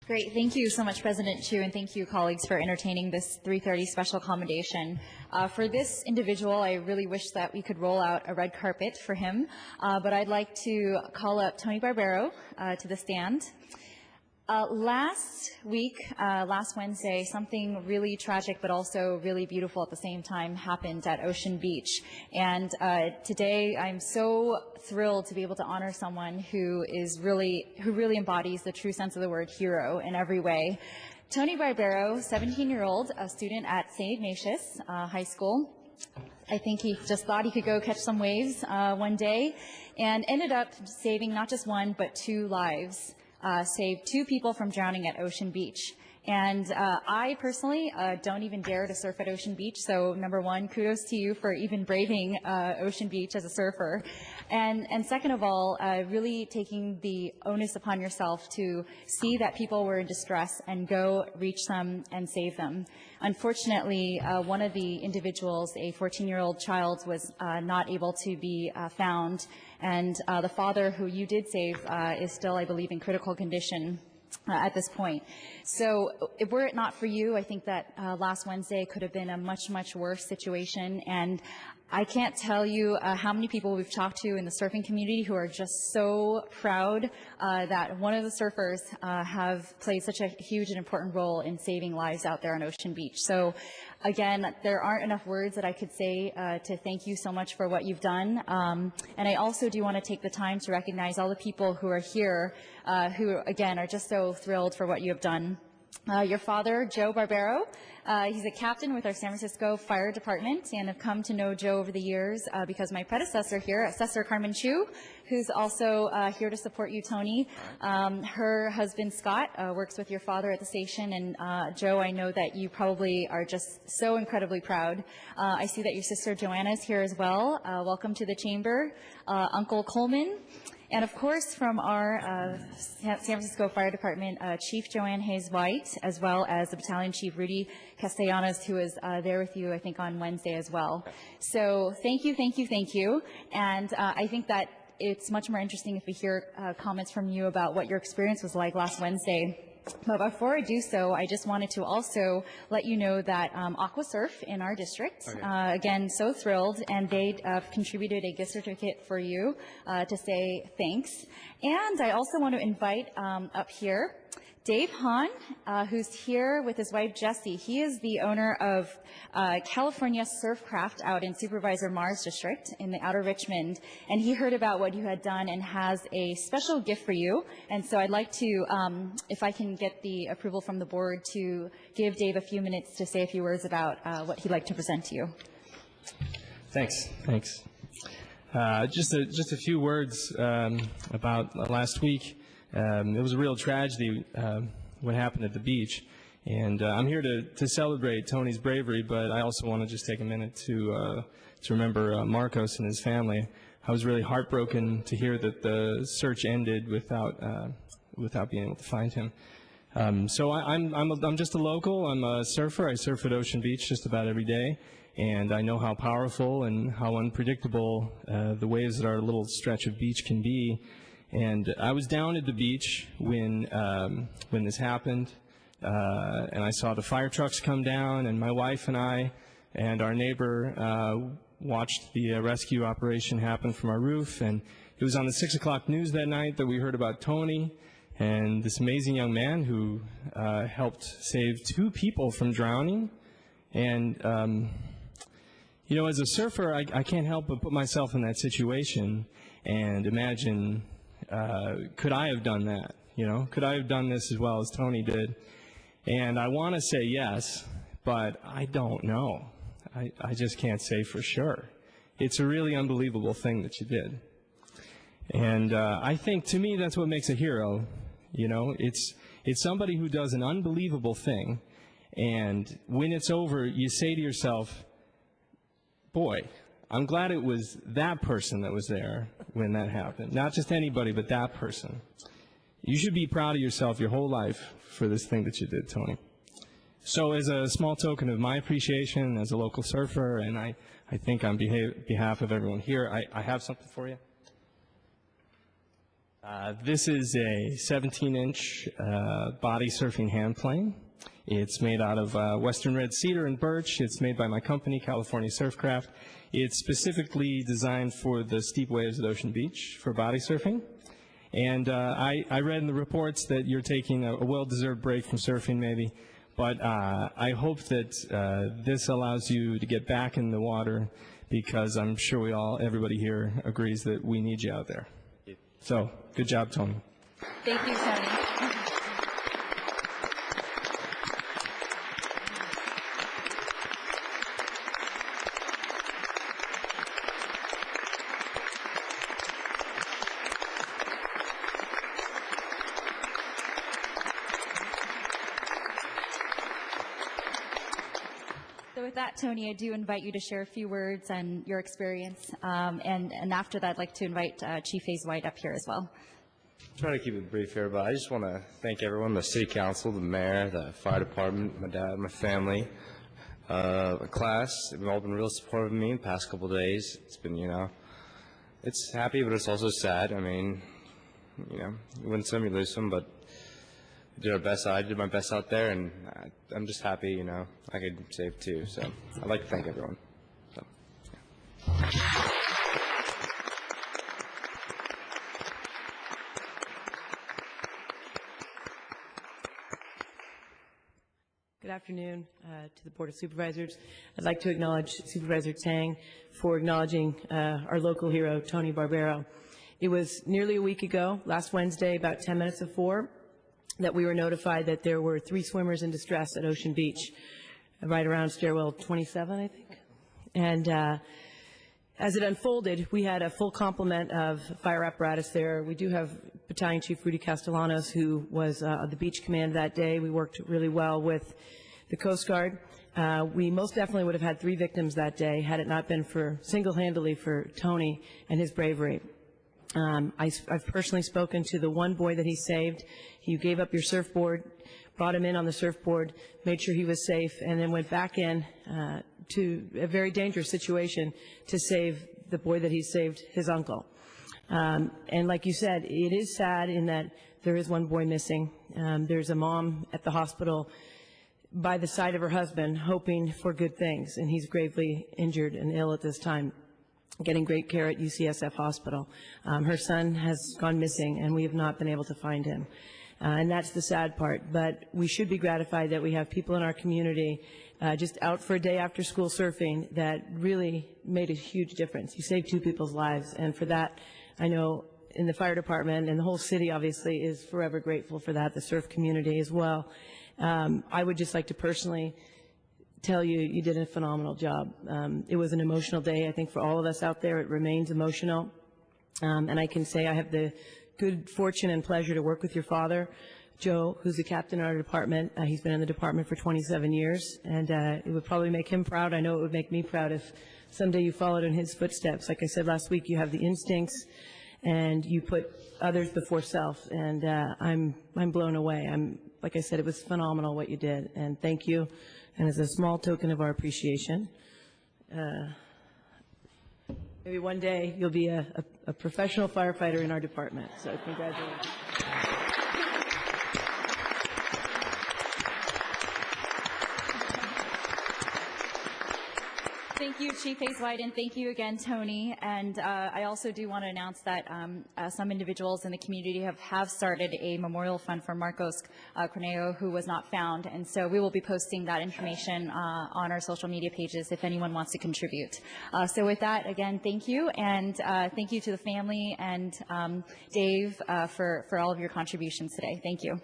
Great. Thank you so much, President Chu, and thank you, colleagues, for entertaining this 3:30 special commendation. For this individual, I really wish that we could roll out a red carpet for him, but I'd like to call up Tony Barbero to the stand. Last week, last Wednesday, something really tragic but also really beautiful at the same time happened at Ocean Beach. And today I'm so thrilled to be able to honor someone who really embodies the true sense of the word hero in every way. Tony Barbero, 17-year-old, a student at St. Ignatius High School. I think he just thought he could go catch some waves one day and ended up saving not just one but two lives. Saved two people from drowning at Ocean Beach. And I personally don't even dare to surf at Ocean Beach, so number one, kudos to you for even braving Ocean Beach as a surfer. And second of all, really taking the onus upon yourself to see that people were in distress and go reach them and save them. Unfortunately, one of the individuals, a 14-year-old child, was not able to be found, and the father who you did save is still, I believe, in critical condition at this point. So were it not for you, I think that last Wednesday could have been a much, much worse situation. And I can't tell you how many people we've talked to in the surfing community who are just so proud that one of the surfers have played such a huge and important role in saving lives out there on Ocean Beach. So again, there aren't enough words that I could say to thank you so much for what you've done. And I also do want to take the time to recognize all the people who are here who, again, are just so thrilled for what you have done. Your father, Joe Barbero, he's a captain with our San Francisco Fire Department, and I've come to know Joe over the years because my predecessor here, Assessor Carmen Chu, who's also here to support you, Tony. Her husband, Scott, works with your father at the station, and Joe, I know that you probably are just so incredibly proud. I see that your sister Joanna is here as well. Welcome to the chamber. Uncle Coleman. And of course, from our San Francisco Fire Department, Chief Joanne Hayes White, as well as the Battalion Chief Rudy Castellanos, who was there with you, I think, on Wednesday as well. So thank you, thank you, thank you. And I think that it's much more interesting if we hear comments from you about what your experience was like last Wednesday. But before I do so, I just wanted to also let you know that AquaSurf in our district, again, so thrilled, and they contributed a gift certificate for you to say thanks. And I also want to invite up here Dave Hahn, who's here with his wife Jessie. He is the owner of California Surfcraft out in Supervisor Mars District in the Outer Richmond, and he heard about what you had done and has a special gift for you. And so I'd like to, if I can get the approval from the board, to give Dave a few minutes to say a few words about what he'd like to present to you. Thanks. Thanks. Just a few words about last week. It was a real tragedy what happened at the beach, and I'm here to celebrate Tony's bravery, but I also want to just take a minute to remember Marcos and his family. I was really heartbroken to hear that the search ended without being able to find him. So I'm just a local. I'm a surfer. I surf at Ocean Beach just about every day, and I know how powerful and how unpredictable the waves at our little stretch of beach can be. And I was down at the beach when this happened, and I saw the fire trucks come down, and my wife and I and our neighbor watched the rescue operation happen from our roof. And it was on the 6 o'clock news that night that we heard about Tony and this amazing young man who helped save two people from drowning. And you know, as a surfer, I can't help but put myself in that situation and imagine, could I have done that? You know, could I have done this as well as Tony did? And I want to say yes, but I don't know. I just can't say for sure. It's a really unbelievable thing that you did. And I think, to me, that's what makes a hero. You know, it's somebody who does an unbelievable thing, and when it's over, you say to yourself, boy, I'm glad it was that person that was there when that happened. Not just anybody, but that person. You should be proud of yourself your whole life for this thing that you did, Tony. So as a small token of my appreciation as a local surfer, and I think on behalf of everyone here, I have something for you. This is a 17-inch body surfing hand plane. It's made out of western red cedar and birch. It's made by my company, California Surfcraft. It's specifically designed for the steep waves at Ocean Beach for body surfing. And I read in the reports that you're taking a well-deserved break from surfing maybe, but I hope that this allows you to get back in the water, because I'm sure everybody here agrees that we need you out there. So, good job, Tony. Thank you, Tony. So with that, Tony, I do invite you to share a few words on your experience, and after that, I'd like to invite Chief Hayes White up here as well. I'll try to keep it brief here, but I just want to thank everyone, the City Council, the Mayor, the Fire Department, my dad, my family, my class. They've all been real supportive of me in the past couple of days. It's been, it's happy, but it's also sad. I mean, you win some, you lose some, but we did our best. I did my best out there, and I'm just happy, I could save too. So I'd like to thank everyone. So, yeah. Good afternoon to the Board of Supervisors. I'd like to acknowledge Supervisor Tang for acknowledging our local hero, Tony Barbero. It was nearly a week ago, last Wednesday, about 10 minutes of 4, that we were notified that there were 3 swimmers in distress at Ocean Beach, right around stairwell 27, I think. And as it unfolded, we had a full complement of fire apparatus there. We do have Battalion Chief Rudy Castellanos, who was the beach command that day. We worked really well with the Coast Guard. We most definitely would have had 3 victims that day had it not been for single-handedly for Tony and his bravery. I've personally spoken to the one boy that he saved. You gave up your surfboard, brought him in on the surfboard, made sure he was safe, and then went back in to a very dangerous situation to save the boy that he saved, his uncle. And like you said, it is sad in that there is one boy missing. There's a mom at the hospital by the side of her husband hoping for good things, and he's gravely injured and ill at this time, getting great care at UCSF Hospital. Her son has gone missing, and we have not been able to find him. And that's the sad part. But we should be gratified that we have people in our community just out for a day after school surfing that really made a huge difference. You saved 2 people's lives, and for that, I know in the fire department and the whole city obviously is forever grateful for that, the surf community as well. I would just like to personally tell you, you did a phenomenal job. It was an emotional day, I think, for all of us out there. It remains emotional. And I can say I have the good fortune and pleasure to work with your father, Joe, who's the captain in our department. He's been in the department for 27 years, and it would probably make him proud. I know it would make me proud if someday you followed in his footsteps. Like I said last week, you have the instincts, and you put others before self, and I'm blown away. Like I said, it was phenomenal what you did, and thank you. And as a small token of our appreciation, maybe one day you'll be a professional firefighter in our department. So congratulations. Thank you, Chief Hayes White, and thank you again, Tony. And I also do want to announce that some individuals in the community have started a memorial fund for Marcos Corneo, who was not found. And so we will be posting that information on our social media pages if anyone wants to contribute. So with that, again, thank you. And thank you to the family and Dave for all of your contributions today. Thank you.